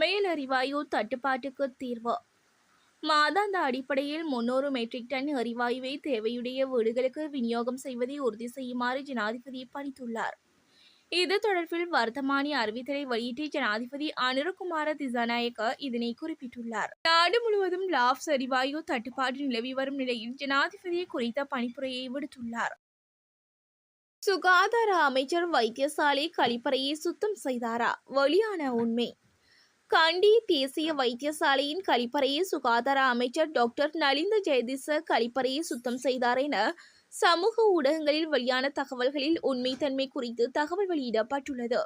சமையல் எரிவாயு தட்டுப்பாட்டுக்கு தீர்வு. மாதாந்த அடிப்படையில் 300 மெட்ரிக் டன் எரிவாயுவை தேவையுடைய வீடுகளுக்கு விநியோகம் செய்வதை உறுதி செய்யுமாறு ஜனாதிபதி பணித்துள்ளார். இது தொடர்பில் வர்த்தமானி அறிவித்தலை வெளியிட்டு ஜனாதிபதி அனுரகுமார திசாநாயக்க இதனை குறிப்பிட்டுள்ளார். நாடு முழுவதும் லாப்ஸ் எரிவாயு தட்டுப்பாடு நிலவி வரும் நிலையில் ஜனாதிபதி குறித்த பணிப்புரையை விடுத்துள்ளார். சுகாதார அமைச்சர் வைத்தியசாலை கழிப்பறையை சுத்தம் செய்தாரா? வெளியான உண்மை. கண்டி தேசிய வைத்தியசாலையின் கழிப்பறையை சுகாதார அமைச்சர் டாக்டர் நலிந்த ஜெயதிச கழிப்பறையை சுத்தம் செய்தார் என சமூக ஊடகங்களில் வெளியான தகவல்களில் உண்மைத்தன்மை குறித்து தகவல் வெளியிடப்பட்டுள்ளது.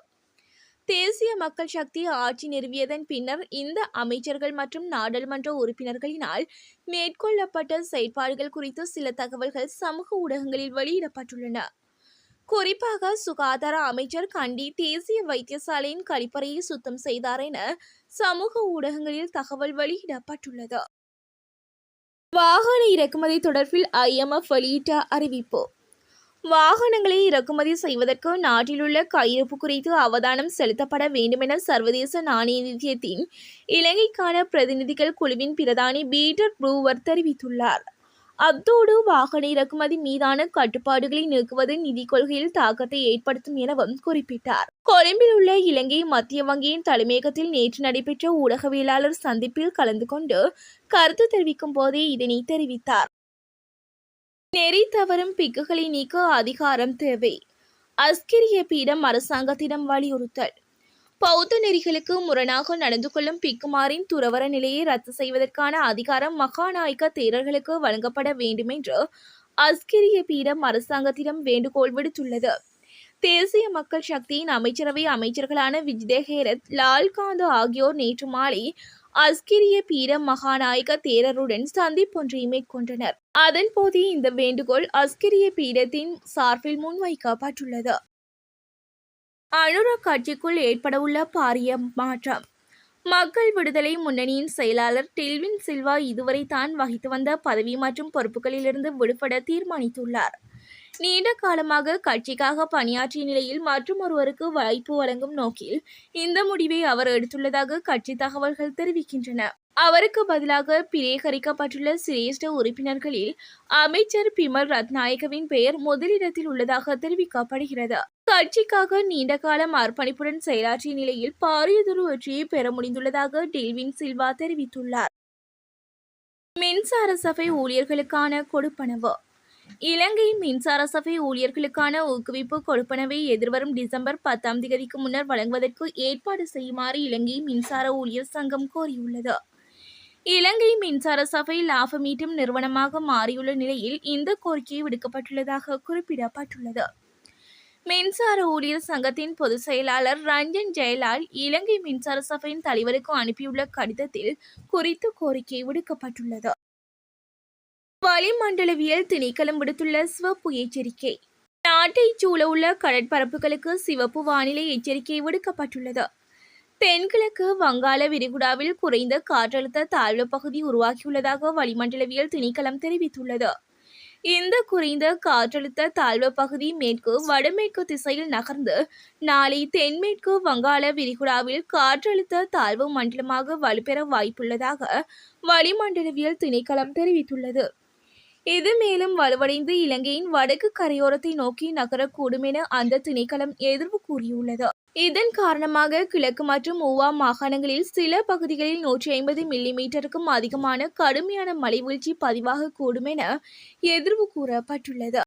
தேசிய மக்கள் சக்தி ஆட்சி நிறுவியதன் பின்னர் இந்த அமைச்சர்கள் மற்றும் நாடாளுமன்ற உறுப்பினர்களினால் மேற்கொள்ளப்பட்ட செயற்பாடுகள் குறித்து சில தகவல்கள் சமூக ஊடகங்களில் வெளியிடப்பட்டுள்ளன. குறிப்பாக சுகாதார அமைச்சர் கண்டி தேசிய வைத்தியசாலையின் கழிப்பறையை சுத்தம் செய்தார் என சமூக ஊடகங்களில் தகவல் வெளியிடப்பட்டுள்ளது. வாகன இறக்குமதி தொடர்பில் IMF வெளியிட்ட அறிவிப்பு. வாகனங்களை இறக்குமதி செய்வதற்கு நாட்டிலுள்ள கையிருப்பு குறித்து அவதானம் செலுத்தப்பட வேண்டுமென சர்வதேச நாணய நிதியத்தின் இலங்கைக்கான பிரதிநிதிகள் குழுவின் பிரதானி பீட்டர் ப்ரூவர் தெரிவித்துள்ளார். அத்தோடு வாகன இறக்குமதி மீதான கட்டுப்பாடுகளை நீக்குவது நிதி கொள்கையில் தாக்கத்தை ஏற்படுத்தும் எனவும் குறிப்பிட்டார். கொழும்பில் உள்ள இலங்கை மத்திய வங்கியின் தலைமையகத்தில் நேற்று நடைபெற்ற ஊடகவியலாளர் சந்திப்பில் கலந்து கொண்டு கருத்து தெரிவிக்கும் போதே இதனை தெரிவித்தார். நெறி தவறும் பிக்குகளை நீக்க அதிகாரம் தேவை. அஸ்கிரிய பீடம் அரசாங்கத்திடம் வலியுறுத்தல். பௌத்த நெறிகளுக்கு முரணாக நடந்து கொள்ளும் பிக்குமாரின் துறவற நிலையை ரத்து செய்வதற்கான அதிகாரம் மகாநாயக்க தேரர்களுக்கு வழங்கப்பட வேண்டும் என்று அஸ்கிரிய பீடம் அரசாங்கத்திடம் வேண்டுகோள் விடுத்துள்ளது. தேசிய மக்கள் சக்தியின் அமைச்சரவை அமைச்சர்களான விஜித ஹேரத், லால்காந்த ஆகியோர் நேற்று மாலை அஸ்கிரிய பீடம் மகாநாயக்க தேரருடன் சந்திப்பொன்றை மேற்கொண்டனர். அதன்போது இந்த வேண்டுகோள் அஸ்கிரிய பீடத்தின் சார்பில் முன்வைக்கப்பட்டுள்ளது. அனுர கட்சிக்குள் ஏற்படவுள்ள பாரிய மாற்றம். மக்கள் விடுதலை முன்னணியின் செயலாளர் டில்வின் சில்வா இதுவரை தான் வகித்து வந்த பதவி மற்றும் பொறுப்புகளிலிருந்து விடுபட தீர்மானித்துள்ளார். நீண்ட காலமாக கட்சிக்காக பணியாற்றிய நிலையில் மற்றும் ஒருவருக்கு வாய்ப்பு வழங்கும் நோக்கில் இந்த முடிவை அவர் எடுத்துள்ளதாக கட்சி தகவல்கள் தெரிவிக்கின்றன. அவருக்கு பதிலாக பிரேகரிக்கப்பட்டுள்ள சிரேஷ்ட உறுப்பினர்களில் அமைச்சர் பிமல் ரத்நாயகவின் பெயர் முதலிடத்தில் உள்ளதாக தெரிவிக்கப்படுகிறது. கட்சிக்காக நீண்ட காலம் அர்ப்பணிப்புடன் செயலாற்றிய நிலையில் பாரியதொரு வெற்றியை பெற முடிந்துள்ளதாக டில்வின் சில்வா தெரிவித்துள்ளார். மின்சார சபை ஊழியர்களுக்கான கொடுப்பனவு. இலங்கை மின்சார சபை ஊழியர்களுக்கான ஊக்குவிப்பு கொடுப்பனவை எதிர்வரும் டிசம்பர் 10ஆம் தேதிக்கு முன்னர் வழங்குவதற்கு ஏற்பாடு செய்யுமாறு இலங்கை மின்சார ஊழியர் சங்கம் கோரியுள்ளது. இலங்கை மின்சார சபை லாபமீட்டும் நிறுவனமாக மாறியுள்ள நிலையில் இந்த கோரிக்கை விடுக்கப்பட்டுள்ளதாக குறிப்பிடப்பட்டுள்ளது. மின்சார ஊழியர் சங்கத்தின் பொதுச் செயலாளர் ரஞ்சன் ஜெயலால் இலங்கை மின்சார சபையின் தலைவருக்கு அனுப்பியுள்ள கடிதத்தில் குறித்து கோரிக்கை விடுக்கப்பட்டுள்ளது. வளிமண்டலவியல் திணைக்களம் விடுத்துள்ள சிவப்பு எச்சரிக்கை. நாட்டைச் சூழவுள்ள கடற்பரப்புகளுக்கு சிவப்பு வானிலை எச்சரிக்கை விடுக்கப்பட்டுள்ளது. தென்கிழக்கு வங்காள விரிகுடாவில் குறைந்த காற்றழுத்த தாழ்வு பகுதி உருவாகியுள்ளதாக வளிமண்டலவியல் திணைக்களம் தெரிவித்துள்ளது. இந்த குறைந்த காற்றழுத்த தாழ்வு பகுதி மேற்கு வடமேற்கு திசையில் நகர்ந்து நாளை தென்மேற்கு வங்காள விரிகுடாவில் காற்றழுத்த தாழ்வு மண்டலமாக வலுப்பெற வாய்ப்புள்ளதாக வளிமண்டலவியல் திணைக்களம் தெரிவித்துள்ளது. இது மேலும் வலுவடைந்து இலங்கையின் வடக்கு கரையோரத்தை நோக்கி நகரக்கூடும் என அந்த திணைக்களம் எதிர்வு கூறியுள்ளது. இதன் காரணமாக கிழக்கு மற்றும் ஊவா மாகாணங்களில் சில பகுதிகளில் 150 மில்லிமீட்டருக்கும் அதிகமான கடுமையான மழை வீழ்ச்சி பதிவாகக்கூடும் என எதிர்வு கூறப்பட்டுள்ளது.